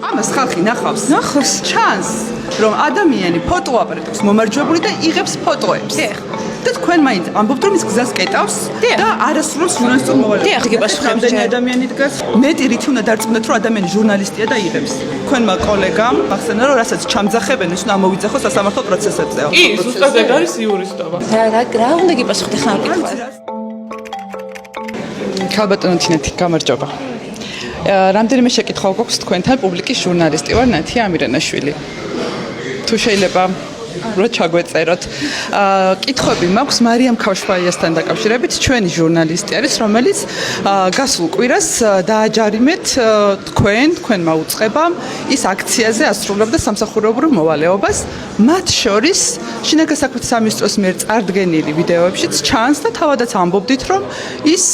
ამას ხალხი ნახავს. ნახავს. ჩანს, რომ ადამიანი ფოტო აპარატებს მომარჯვებული და იღებს ფოტოებს. და თქვენ მაინც ამბობთ, რომ ის გზას კეტავს და არასრულებს ჟურნალისტურ მოვალეობას. დიახ, იგი პასუხობს. რამდენი ადამიანი დგას? მეტი რითი უნდა დარწმუნდეთ, რომ ადამიანი ჟურნალისტია და იღებს. თქვენმა კოლეგამ ახსენა, რომ რასაც ჩამძახებენ, ის უნდა ამოვიძახოს სასამართლო პროცესებზეო. კი, ზუსტად ეგ არის იურისტობა. რა უნდა გიპასუხოთ ხან კითხვას? ქალბატონო თინეთი, გამარჯობა. რამდენიმე შეკითხვა გვაქვს თქვენთან, პუბლიკის ჟურნალისტი ვარ ნათია ამირანაშვილი. თუ შეიძლება რო ჩაგვეწეროთ. კითხვები მაქვს მარიამ ქავშფაიასთან დაკავშირებით, ჩვენი ჟურნალისტი არის, რომელიც გასულ კვირას დააჯარიმეთ თქვენმა უწყებამ ის აქციაზე ასრულებდა სამსახურებრივ მოვალეობას, მათ შორის შინაგან საქმეთა სამინისტროს მიერ წარდგენილი ვიდეოებშიც ჩანს და თავადაც ამბობდით, რომ ის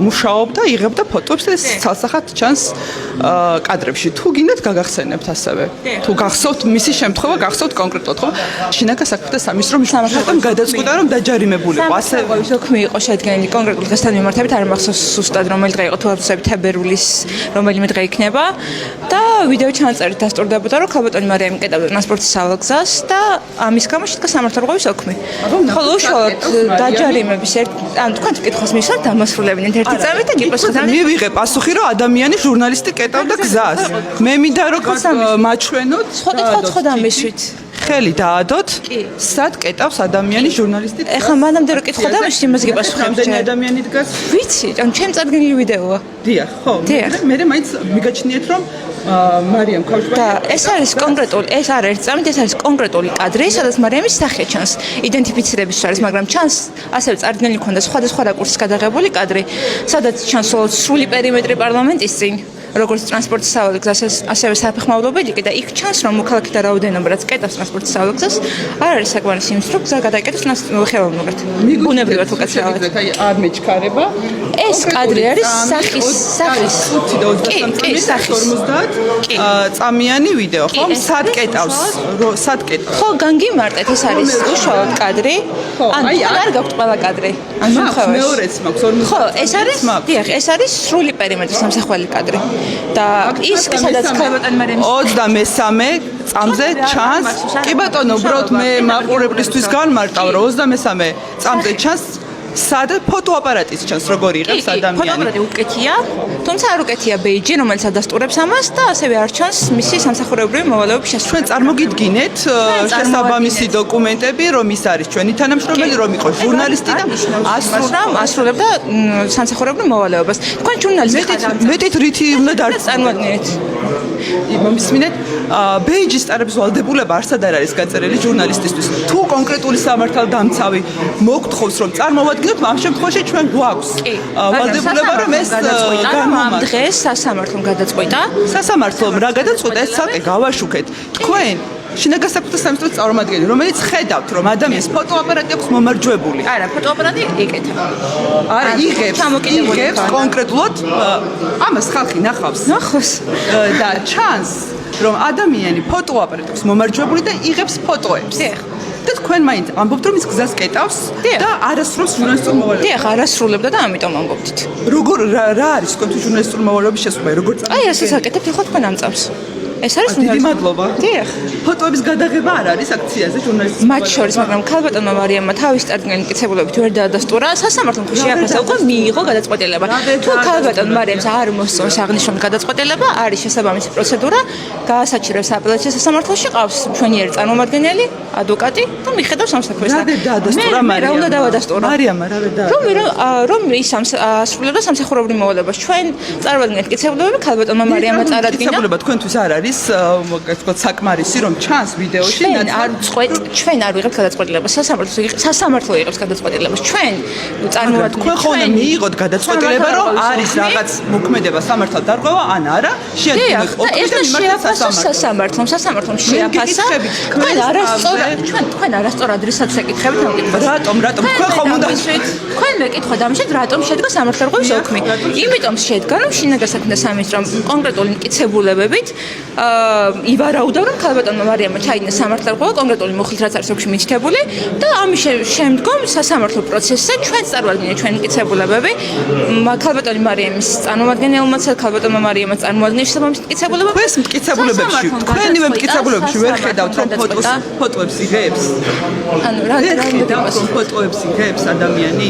მუშაობდა, იღებდა ფოტოებს და ცალსახად ჩანს კადრებში. თუ გინდათ გაგახსენებთ ასევე. თუ გახსოვთ მისი შემთხვევა, გახსოვთ კონკრეტულად, ხო? შინაგან საქმეთა სამინისტრომ გადაწყვიტა, რომ დაჯარიმებულიყო. ასე თქო იყო შედგენილი კონკრეტულ დღესთან მიმართებით, არ მახსოვს ზუსტად რომელი დღე იყო, თუ ავსებით თებერვლის რომელიმე დღე იქნება და ვიდეო ჩანაწერით დასტურდებოდა, რომ ქალბატონი მარიამი კეტავდა ტრანსპორტის სავალგზას და ამის გამო შედგა სამართალდროების ოქმი. ხოლო უშუალოდ დაჯარიმების თქვენ კითხავს მისვათ დამასრულებინეთ ერთი წამით და გიპასუხეთ. მივიღე პასუხი, რომ ადამიანი ჟურნალისტი კეტავდა გზას. მე მინდა რომ მაჩვენოთ. სხვა დამისვით. ხელი დაადოთ. სად კეტავს ადამიანი ჟურნალისტი? ეხლა მანამდე რო კითხვა დამისვით, იმას გიპასუხებ. რამდენი ადამიანი დგას? ვიცი, ჩემ წარდგენილი ვიდეოა. დიახ, ხო. მე მაინც მიგაჩნიეთ, რომ მარიამ ქავშფაია და ეს არის კონკრეტული, ეს არ არის წამით, ეს არის კონკრეტული კადრი, სადაც მარიამის სახე ჩანს. იდენტიფიცირების არის, მაგრამ ჩანს ასევე წარდგენილი ქონდა სხვადასხვა რაკურსის გადაღებული კადრი, სადაც ჩანს სრული პერიმეტრი პარლამენტის წინ. როგორც ტრანსპორტის სავალგზას, ასევე საფეხმავლო ბილიკი და იქ ჩანს, რომ მოქალაქეთა რაოდენობა, რაც კეტავს ტრანსპორტის სავალგზას, არ არის საკმარისი იმის, რომ გზა გადაიკეტოს ხელოვნურად. ბუნებრივად უკაცრავად. აი არ მეჩქარება. ეს კადრი არის სახის 50 წამიანი ვიდეო, ხო? სად კეტავს? ხო, განგიმარტეთ, ეს არის უშუალოდ კადრი. ან არ გაქვთ ყველა კადრი. ან შემთხვევაში. მეორეც მაქვს 50. ხო, ეს არის, დიახ, ეს არის სრული პერიმეტრის სამსახველი კადრი. და ის სადაც ქალბატონი მარიამის 23 წამზე ჩანს. კი ბატონო, უბრალოდ მე მაყურებლისთვის განმარტავ, რომ 23 წამზე ჩანს სად ფოტოაპარატის ჩანს როგორი იღებს ადამიანი. ფოტოაპარატი უკეთია, თუმცა არ უკეთია ბეიჯი, რომელიც ადასტურებს ამას და ასევე არ ჩანს მისი სამსახურებრივი მოვალეობის შესრულება. ჩვენ წარმოგიდგინეთ შესაბამისი დოკუმენტები, რომ ის არის ჩვენი თანამშრომელი, რომ იყო ჟურნალისტი და ასრულებდა სამსახურებრივ მოვალეობას. თქვენ ჟურნალისტი მეტით რითი უნდა წარმოადგენთ? მომისმინეთ, ბეიჯის სტარების ვალდებულება არსად არ არის გაწერილი ჟურნალისტისთვის. თუ კონკრეტული სამართალდამცავი მოგთხოვს, რომ წარმოვადგინოთ, ამ შემთხვევაში ჩვენ გვაქვს ვალდებულება, რომ ეს გამომართლოს. დღეს სასამართლომ გადაწყვიტა. სასამართლომ რა გადაწყვიტა, ეს ცალკე გავაშუქეთ. თქვენ შინაგან საქმეთა სამინისტროს წარმომადგენელი, რომელიც ხედავთ, რომ ადამიანს ფოტოაპარატი აქვს მომარჯვებული. არა, ფოტოაპარატი იკეთა. არა, იღებს კონკრეტულად ამას ხალხი ნახავს. და ჩანს, რომ ადამიანი ფოტოაპარატს მომარჯვებული და იღებს ფოტოებს. და თქვენ მაინც ამბობთ, რომ ის გზას კეტავს და არასრულებს ჟურნალისტურ მოვალეობას. დიახ, არასრულებდა და ამიტომ ამბობდით. როგორ რა არის თქვენ ჟურნალისტურ მოვალეობის შესაძლებელი? როგორ აი, ასე საკეთებთ, ხო თქვენ ამ წამს. ეს არის დიდი მადლობა. დიახ. ფოტოების გადაღება არ არის აქციაზე ჟურნალისტის. მათ შორის, მაგრამ ქალბატონმა მარიამმა თავის წარდგენილი მტკიცებულებით ვერ დაადასტურა, სასამართლომ შეაფასა უკვე მიიღო გადაწყვეტილება. თუ ქალბატონ მარიამს არ მოსწონს აღნიშნული გადაწყვეტილება, არის შესაბამისი პროცედურა, გაასაჩივრებს აპელაციო სასამართლოში, ყავს ჩვენიერი წარმომადგენელი, ადვოკატი და მიხედავს ამ საქმეს. რა დაადასტურა მარიამმა? რა უნდა დავადასტურო? მარიამმა რა დაადასტურა? რომ ის ასრულებდა სამსახურებრივ მოვალეობას. ჩვენ წარმოვიდგინეთ მტკიცებულებები, ქალბატონმა მარიამმა წარადგინა. მტკიცებულება თქვენთვის არ არის საკმარისი, რომ ჩანს ვიდეოში. ჩვენ არ ვიღებთ გადაწყვეტილებას. სასამართლო იღებს გადაწყვეტილებას. ჩვენ წარმოვადგინეთ. თქვენ ხო უნდა მიიღოთ გადაწყვეტილება, რომ არის რაღაც მოქმედება სამართალ დარღვევა, ან არა? შეადგინოთ ეს შეაფასა სასამართლომ შეაფასა. თქვენ არასწორად რისაც ეკითხებით ამ კითხვას. რატომ თქვენ ხომ უნდა თქვენ მეკითხოთ ამჟამად რატომ შედგა სამართალდღეობის ოქმი? იმიტომ შედგა რომ შინაგან საქმეთა სამინისტრომ კონკრეტული მტკიცებულებებით ივარაუდა რომ ქალბატონმა მარიამმა ჩაიდინა სამართალდღეობა კონკრეტული მუხლით რაც არის ოქმში მითითებული და ამის შემდგომ სასამართლო პროცესზე ჩვენც წარვადგინეთ ჩვენი მტკიცებულებები ქალბატონი მარიამის წარმომადგენელმაც ქალბატონმა მარიამმა წარმოადგინა შესაბამისი მტკიცებულებები. ეს მტკიცებულებებში თქვენივე მტკიცებულებებში ვერ ხედავთ რომ ფოტოებს იღებს? ანუ რა ფოტოებს იღებს ადამიანი?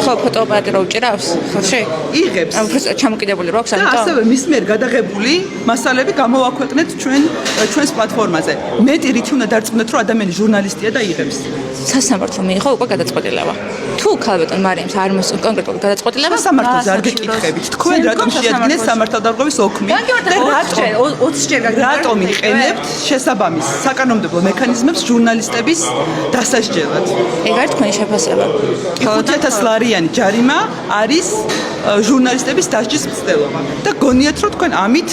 ხო ფოტოაპარატი უჭირავს ხელში? იღებს. ანუ ჩამოკიდებული რო აქვს და ამიტომ. ასევე მის მიერ გადაღებული მასალები გამოვაქვეყნეთ ჩვენს პლატფორმაზე. მეტი რითი უნდა დარწმუნდეთ რომ ადამიანი ჟურნალისტია და იღებს. სასამართლო მიიღო უკვე გადაწყვეტილება. თუ ქალბატონ მარიამს არ მოსწონს კონკრეტული გადაწყვეტილება, სასამართლოს არ გეკითხებით. თქვენ რატომ შეადგენთ სამართალდაღობის ოქმი? და 20 ჯერ რატომ იყენებთ შესაბამის საკანონმდებლო მექანიზმებს ჟურნალისტების დასასჯელად? ეგ არის თქვენი შეფასება. 5000 ლარიანი ჯარიმა არის ჟურნალისტების დასჯის მცდელობა და გონიათ რომ თქვენ ამით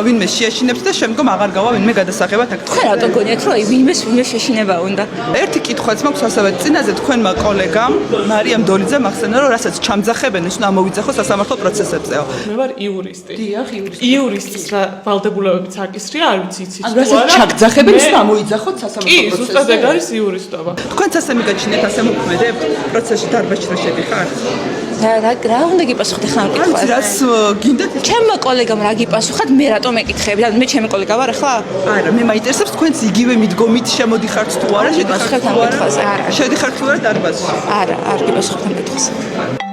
ვინმე შეაშინებთ და შემდგომ აღარ გავა ვინმე გადასახებად აქ. თქვენ რატომ გონიათ რომ ვინმე შეშინება უნდა? ერთი კითხვაც მაქვს ასევე წინაზე თქვენმა კოლეგამ მარიამ დოლიძემ ახსენა რომ რასაც ჩამძახებენ ის უნდა ამოვიძახოს სასამართლო პროცესებზეო. მე ვარ იურისტი. დიახ, იურისტის ვალდებულებებიც აკისრია, არ ვიცი იცით. ანუ რასაც ჩაგძახებენ ის უნდა ამოვიძახოთ სასამართლო კი, პროცესზე. ზუსტად ეგ არის იურისტობა. თქვენც ასე მიგაჩნიათ ასე მოქმედებთ პროცესში დარბაზში რო შედიხართ? რა უნდა გიპასუხოთ ახლა ამ კითხვაზე? რაც გინდათ? ჩემმა კოლეგამ რა გიპასუხათ, მე რატომ ეკითხები? და მე ჩემი კოლეგა ვარ ახლა? არა, მე მაინტერესებს თქვენც იგივე მიდგომით შემოდიხართ თუ არა, შედიხართ თუ არა? შედიხართ თუ არა დარბაზში? არა, არ გიპასუხოთ ამ კითხვაზე.